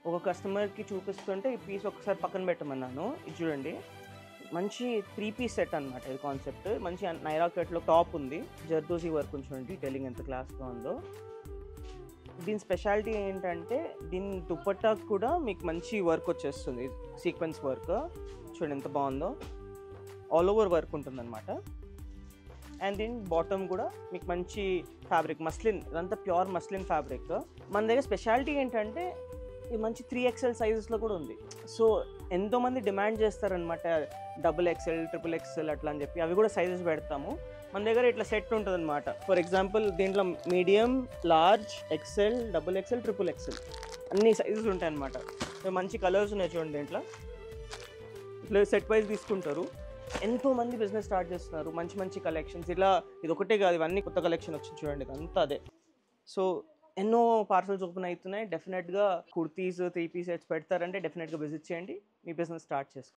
ఒక కస్టమర్కి చూపిస్తుంటే ఈ పీస్ ఒకసారి పక్కన పెట్టమన్నాను. ఇది చూడండి, మంచి 3 పీస్ సెట్ అనమాట ఇది కాన్సెప్ట్. మంచి నైరా కట్లో టాప్ ఉంది, జర్దోజీ వర్క్ చూడండి, డీటెయిలింగ్ ఎంత క్లాస్గా ఉందో. దీని స్పెషాలిటీ ఏంటంటే దీని దుపట్టాకు కూడా మీకు మంచి వర్క్ వచ్చేస్తుంది, సీక్వెన్స్ వర్క్ చూడండి ఎంత బాగుందో. ఆల్ ఓవర్ వర్క్ ఉంటుందన్నమాట. అండ్ దీని బాటమ్ కూడా మీకు మంచి ఫ్యాబ్రిక్, మస్లిన్, ఇదంతా ప్యూర్ మస్లిన్ ఫ్యాబ్రిక్. మన దగ్గర స్పెషాలిటీ ఏంటంటే ఇది మంచి 3XL సైజెస్లో కూడా ఉంది. సో ఎంతోమంది డిమాండ్ చేస్తారనమాట XXL, XXL అట్లా అని చెప్పి, అవి కూడా సైజెస్ పెడతాము. మన దగ్గర ఇట్లా సెట్ ఉంటుంది అనమాట. ఫర్ ఎగ్జాంపుల్ దీంట్లో medium, large, XL, XXL, XXL అన్ని సైజెస్ ఉంటాయి అనమాట. సో మంచి కలర్స్ ఉన్నాయి చూడండి దీంట్లో. ఇట్లా సెట్ వైజ్ తీసుకుంటారు. ఎంతోమంది బిజినెస్ స్టార్ట్ చేస్తున్నారు, మంచి మంచి కలెక్షన్స్. ఇలా ఇది ఒకటే కాదు, ఇవన్నీ కొత్త కలెక్షన్ వచ్చింది చూడండి, ఇదంతా అదే. సో ఎన్నో పార్సల్స్ ఓపెన్ అవుతున్నాయి. డెఫినెట్గా కుర్తీస్, 3 పీస్ సెట్స్ పెడతారంటే డెఫినెట్గా విజిట్ చేయండి, మీ బిజినెస్ స్టార్ట్ చేసుకోండి.